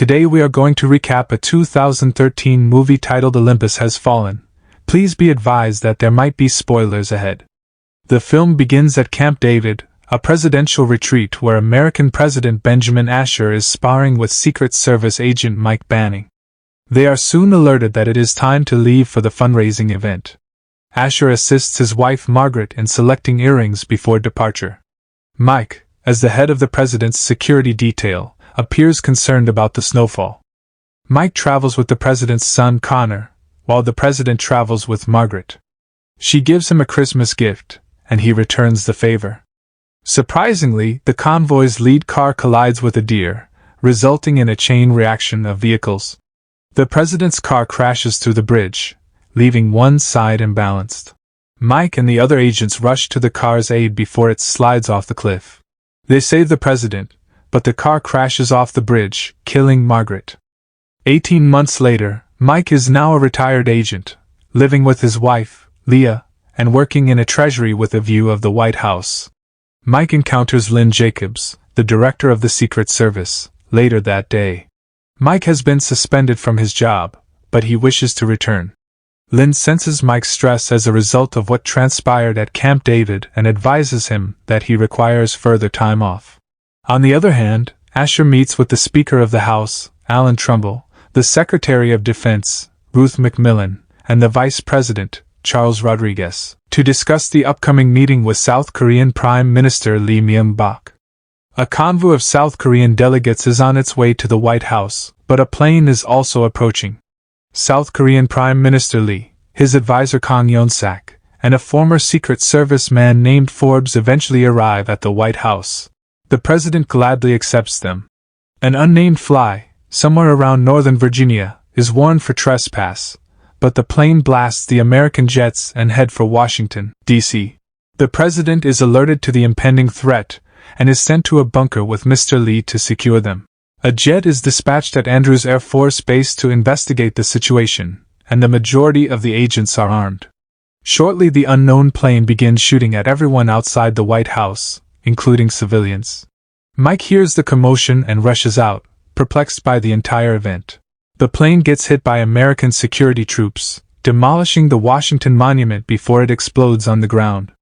Today we are going to recap a 2013 movie titled Olympus Has Fallen. Please be advised that there might be spoilers ahead. The film begins at Camp David, a presidential retreat where American President Benjamin Asher is sparring with Secret Service agent Mike Banning. They are soon alerted that it is time to leave for the fundraising event. Asher assists his wife Margaret in selecting earrings before departure. Mike, as the head of the president's security detail, appears concerned about the snowfall. Mike travels with the president's son Connor, while the president travels with Margaret. She gives him a Christmas gift, and he returns the favor. Surprisingly, the convoy's lead car collides with a deer, resulting in a chain reaction of vehicles. The president's car crashes through the bridge, leaving one side imbalanced. Mike and the other agents rush to the car's aid before it slides off the cliff. They save the president, but the car crashes off the bridge, killing Margaret. 18 months later, Mike is now a retired agent, living with his wife, Leah, and working in a treasury with a view of the White House. Mike encounters Lynn Jacobs, the director of the Secret Service, later that day. Mike has been suspended from his job, but he wishes to return. Lynn senses Mike's stress as a result of what transpired at Camp David and advises him that he requires further time off. On the other hand, Asher meets with the Speaker of the House, Alan Trumbull, the Secretary of Defense, Ruth McMillan, and the Vice President, Charles Rodriguez, to discuss the upcoming meeting with South Korean Prime Minister Lee Myung-bak. A convoy of South Korean delegates is on its way to the White House, but a plane is also approaching. South Korean Prime Minister Lee, his advisor Kang Yeon-sak, and a former Secret Service man named Forbes eventually arrive at the White House. The president gladly accepts them. An unnamed fly, somewhere around Northern Virginia, is warned for trespass, but the plane blasts the American jets and head for Washington, D.C. The president is alerted to the impending threat and is sent to a bunker with Mr. Lee to secure them. A jet is dispatched at Andrews Air Force Base to investigate the situation, and the majority of the agents are armed. Shortly, the unknown plane begins shooting at everyone outside the White House, including civilians. Mike hears the commotion and rushes out, perplexed by the entire event. The plane gets hit by American security troops, demolishing the Washington Monument before it explodes on the ground.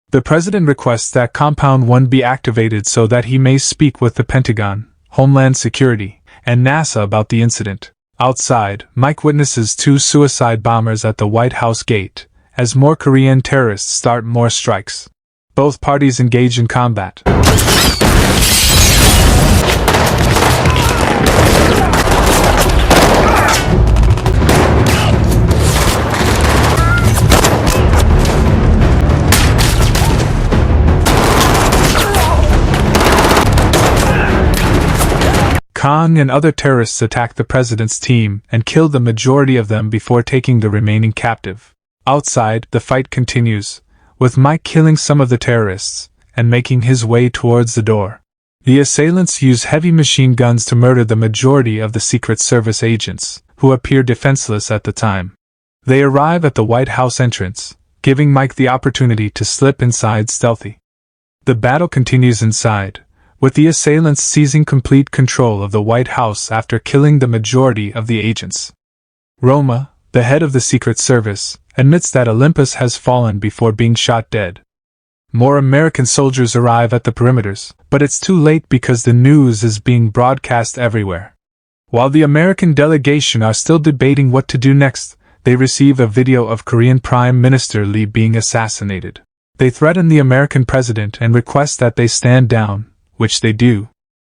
The president requests that Compound 1 be activated so that he may speak with the Pentagon, Homeland Security, and NASA about the incident. Outside, Mike witnesses two suicide bombers at the White House gate, as more Korean terrorists start more strikes. Both parties engage in combat. Kang and other terrorists attack the president's team and kill the majority of them before taking the remaining captive. Outside, the fight continues, with Mike killing some of the terrorists and making his way towards the door. The assailants use heavy machine guns to murder the majority of the Secret Service agents, who appear defenseless at the time. They arrive at the White House entrance, giving Mike the opportunity to slip inside stealthy. The battle continues inside, with the assailants seizing complete control of the White House after killing the majority of the agents. Roma, the head of the Secret Service, admits that Olympus has fallen before being shot dead. More American soldiers arrive at the perimeters, but it's too late because the news is being broadcast everywhere. While the American delegation are still debating what to do next, they receive a video of Korean Prime Minister Lee being assassinated. They threaten the American president and request that they stand down, which they do.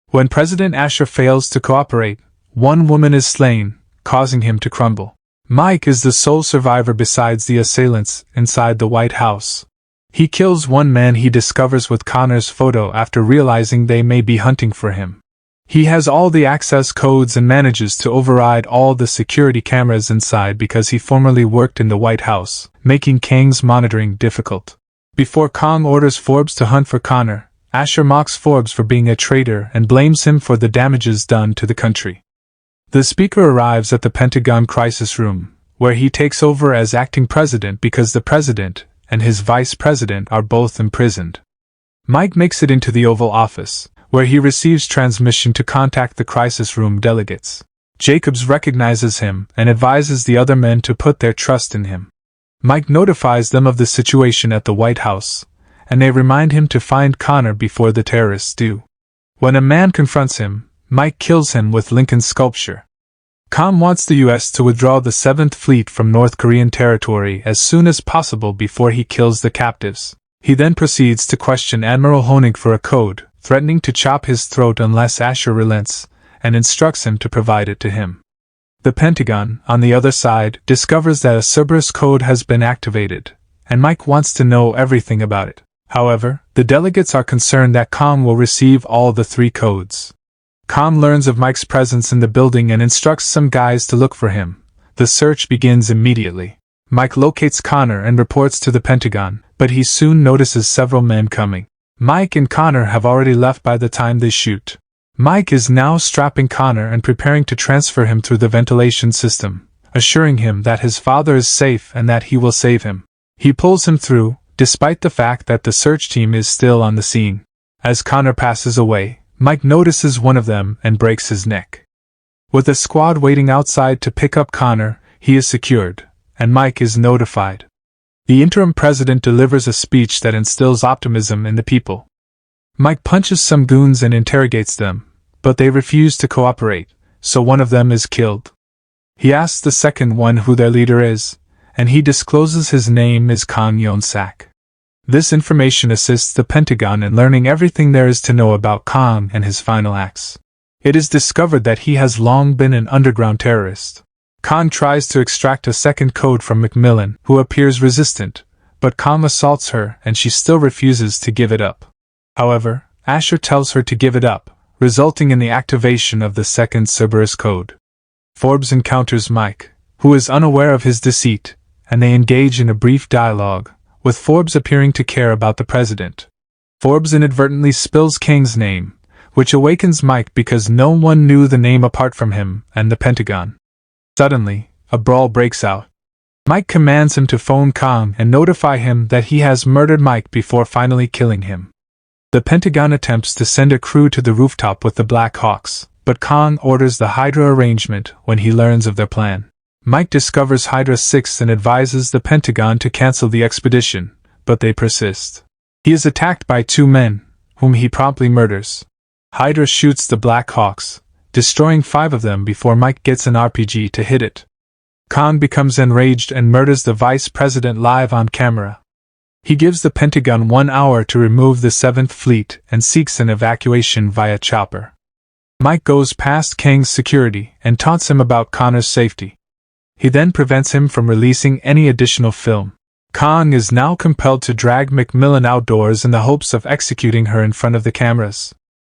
When President Asher fails to cooperate, one woman is slain, causing him to crumble. Mike is the sole survivor besides the assailants inside the White House. He kills one man he discovers with Connor's photo after realizing they may be hunting for him. He has all the access codes and manages to override all the security cameras inside because he formerly worked in the White House, making Kang's monitoring difficult. Before Kang orders Forbes to hunt for Connor, Asher mocks Forbes for being a traitor and blames him for the damages done to the country. The speaker arrives at the Pentagon crisis room, where he takes over as acting president because the president and his vice president are both imprisoned. Mike makes it into the Oval Office, where he receives transmission to contact the crisis room delegates. Jacobs recognizes him and advises the other men to put their trust in him. Mike notifies them of the situation at the White House, and they remind him to find Connor before the terrorists do. When a man confronts him, Mike kills him with Lincoln's sculpture. Khan wants the U.S. to withdraw the 7th Fleet from North Korean territory as soon as possible before he kills the captives. He then proceeds to question Admiral Honig for a code, threatening to chop his throat unless Asher relents, and instructs him to provide it to him. The Pentagon, on the other side, discovers that a Cerberus code has been activated, and Mike wants to know everything about it. However, the delegates are concerned that Khan will receive all the 3 codes. Khan learns of Mike's presence in the building and instructs some guys to look for him. The search begins immediately. Mike locates Connor and reports to the Pentagon, but he soon notices several men coming. Mike and Connor have already left by the time they shoot. Mike is now strapping Connor and preparing to transfer him through the ventilation system, assuring him that his father is safe and that he will save him. He pulls him through, despite the fact that the search team is still on the scene. As Connor passes away, Mike notices one of them and breaks his neck. With a squad waiting outside to pick up Connor, he is secured, and Mike is notified. The interim president delivers a speech that instills optimism in the people. Mike punches some goons and interrogates them, but they refuse to cooperate, so one of them is killed. He asks the second one who their leader is, and he discloses his name is Kang Yon-sak. This information assists the Pentagon in learning everything there is to know about Kang and his final acts. It is discovered that he has long been an underground terrorist. Kang tries to extract a second code from Macmillan, who appears resistant, but Kang assaults her and she still refuses to give it up. However, Asher tells her to give it up, resulting in the activation of the second Cerberus code. Forbes encounters Mike, who is unaware of his deceit, and they engage in a brief dialogue, with Forbes appearing to care about the president. Forbes inadvertently spills Kang's name, which awakens Mike because no one knew the name apart from him and the Pentagon. Suddenly, a brawl breaks out. Mike commands him to phone Kang and notify him that he has murdered Mike before finally killing him. The Pentagon attempts to send a crew to the rooftop with the Black Hawks, but Kang orders the Hydra arrangement when he learns of their plan. Mike discovers Hydra 6 and advises the Pentagon to cancel the expedition, but they persist. He is attacked by 2 men, whom he promptly murders. Hydra shoots the Black Hawks, destroying 5 of them before Mike gets an RPG to hit it. Kang becomes enraged and murders the vice president live on camera. He gives the Pentagon 1 hour to remove the 7th Fleet and seeks an evacuation via chopper. Mike goes past Kang's security and taunts him about Connor's safety. He then prevents him from releasing any additional film. Kang is now compelled to drag Macmillan outdoors in the hopes of executing her in front of the cameras.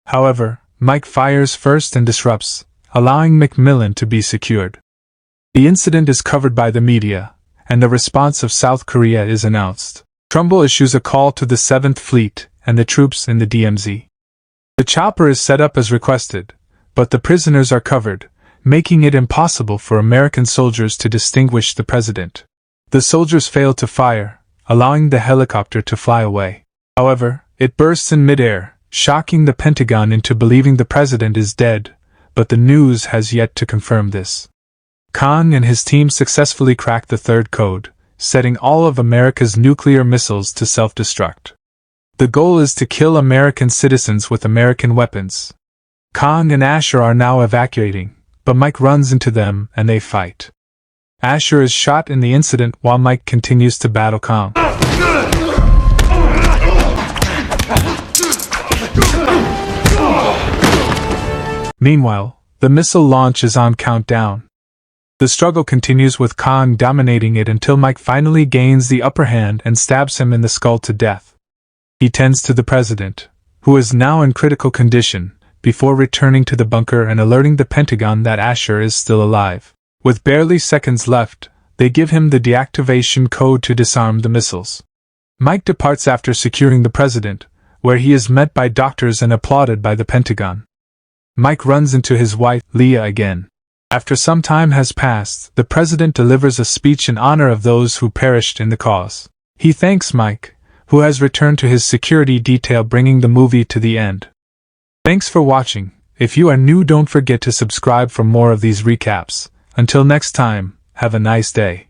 However, Mike fires first and disrupts, allowing Macmillan to be secured. The incident is covered by the media, and the response of South Korea is announced. Trumbull issues a call to the 7th Fleet and the troops in the DMZ. The chopper is set up as requested, but the prisoners are covered, making it impossible for American soldiers to distinguish the president. The soldiers fail to fire, allowing the helicopter to fly away. However, it bursts in midair, shocking the Pentagon into believing the president is dead, but the news has yet to confirm this. Kang and his team successfully crack the 3rd code, setting all of America's nuclear missiles to self-destruct. The goal is to kill American citizens with American weapons. Kang and Asher are now evacuating, but Mike runs into them and they fight. Asher is shot in the incident while Mike continues to battle Kang. Meanwhile, the missile launch is on countdown. The struggle continues with Kang dominating it until Mike finally gains the upper hand and stabs him in the skull to death. He tends to the president, who is now in critical condition, before returning to the bunker and alerting the Pentagon that Asher is still alive. With barely seconds left, they give him the deactivation code to disarm the missiles. Mike departs after securing the president, where he is met by doctors and applauded by the Pentagon. Mike runs into his wife, Leah, again. After some time has passed, the president delivers a speech in honor of those who perished in the cause. He thanks Mike, who has returned to his security detail, bringing the movie to the end. Thanks for watching. If you are new, don't forget to subscribe for more of these recaps. Until next time, have a nice day.